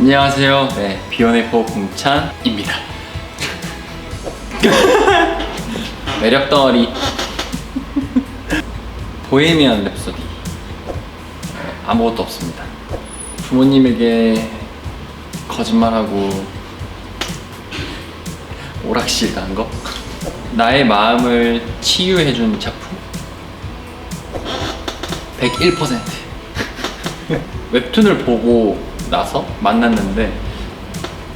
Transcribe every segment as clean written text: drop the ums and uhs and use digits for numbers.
안녕하세요. 네, 비욘에이포 공찬입니다. 매력 덩어리 보헤미안 랩소디. 아무것도 없습니다. 부모님에게 거짓말하고 오락실 간 거. 나의 마음을 치유해준 작품 101%. 웹툰을 보고 나서 만났는데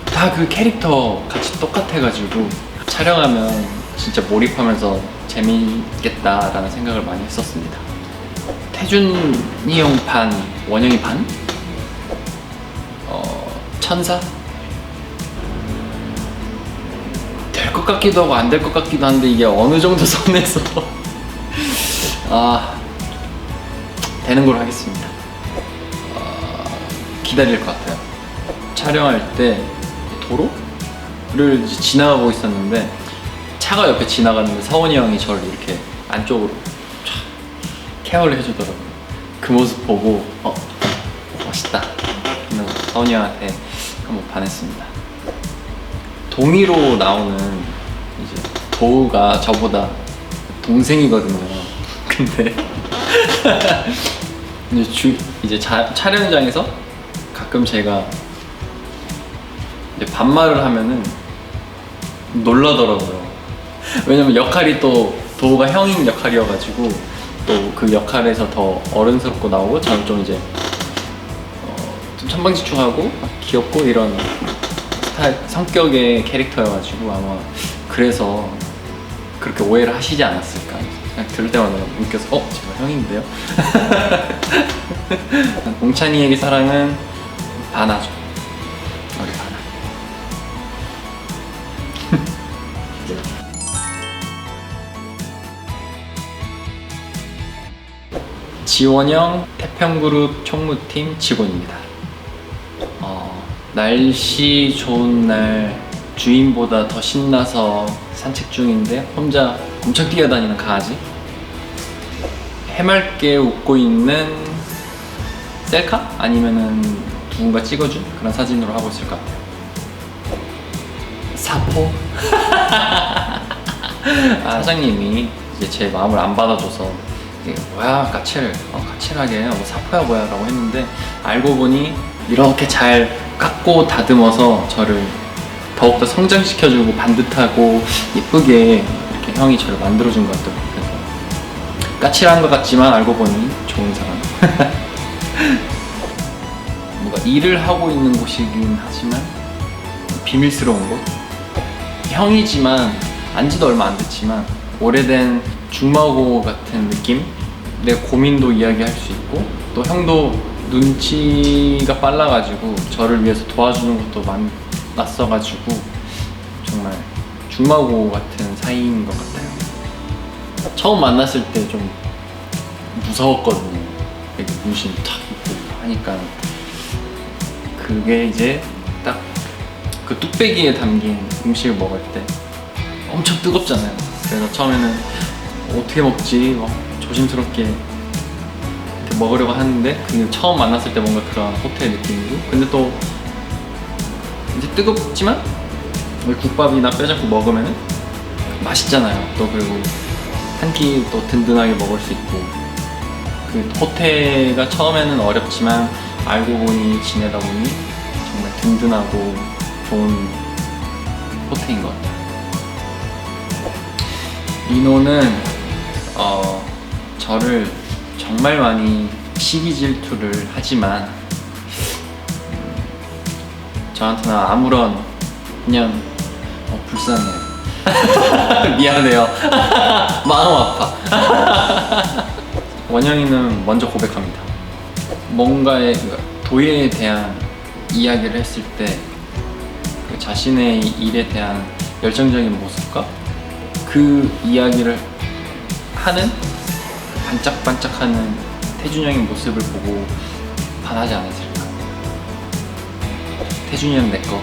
다 그 캐릭터 같이 똑같아가지고 촬영하면 진짜 몰입하면서 재밌겠다라는 생각을 많이 했었습니다. 태준이 형 반, 원영이 반? 천사? 될 것 같기도 하고 안 될 것 같기도 한데 이게 어느 정도 선에서 되는 걸로 하겠습니다. 기다릴 것 같아요. 촬영할 때 도로를 지나가고 있었는데 차가 옆에 지나가는데 서원이 형이 저를 이렇게 안쪽으로 케어를 해주더라고요. 그 모습 보고 멋있다. 서원이 형한테 한번 반했습니다. 동의로 나오는 이제 도우가 저보다 동생이거든요. 근데 이제 촬영장에서 가끔 제가 이제 반말을 하면은 놀라더라고요. 왜냐면 역할이 또 도우가 형인 역할이어가지고 또 그 역할에서 더 어른스럽고 나오고 저는 좀 이제 좀 천방지축하고 귀엽고 이런 스타일 성격의 캐릭터여가지고 아마 그래서 그렇게 오해를 하시지 않았을까. 그냥 들을 때마다 웃겨서 제가 형인데요. 공찬이에게 사랑은 반하죠. 우리 반하. 지원형 태평그룹 총무팀 직원입니다. 날씨 좋은 날 주인보다 더 신나서 산책 중인데 혼자 엄청 뛰어다니는 강아지. 해맑게 웃고 있는 셀카? 아니면은 누군가 찍어준 그런 사진으로 하고 있을 것 같아요. 사포? 사장님이 이제 제 마음을 안 받아줘서 이게 뭐야 까칠하게 뭐 사포야 뭐야 라고 했는데 알고 보니 이렇게 잘 깎고 다듬어서 저를 더욱더 성장시켜주고 반듯하고 예쁘게 이렇게 형이 저를 만들어준 것 같더라고요. 그래서 까칠한 것 같지만 알고 보니 좋은 사람. 뭔가 일을 하고 있는 곳이긴 하지만 비밀스러운 곳. 형이지만 안지도 얼마 안 됐지만 오래된 중마고 같은 느낌. 내 고민도 이야기할 수 있고 또 형도 눈치가 빨라가지고 저를 위해서 도와주는 것도 많았어가지고 정말 중마고 같은 사이인 것 같아요. 처음 만났을 때 좀 무서웠거든요. 이렇게 문신 탁 입고 하니까 그게 이제 딱 그 뚝배기에 담긴 음식을 먹을 때 엄청 뜨겁잖아요. 그래서 처음에는 어떻게 먹지? 조심스럽게 이렇게 먹으려고 하는데 그게 처음 만났을 때 뭔가 그런 호텔 느낌이고 근데 또 이제 뜨겁지만 국밥이나 뼈잡고 먹으면은 맛있잖아요. 또 그리고 한 끼 또 든든하게 먹을 수 있고 그 호텔가 처음에는 어렵지만 알고 보니 지내다 보니 정말 든든하고 좋은 호텔인 것 같아요. 민호는 저를 정말 많이 시기 질투를 하지만 저한테는 아무런 그냥 불쌍해요. 미안해요. 마음 아파. 원영이는 먼저 고백합니다. 뭔가의 도예에 대한 이야기를 했을 때 그 자신의 일에 대한 열정적인 모습과 그 이야기를 하는 반짝반짝하는 태준이 형의 모습을 보고 반하지 않았을까. 태준이 형 내꺼.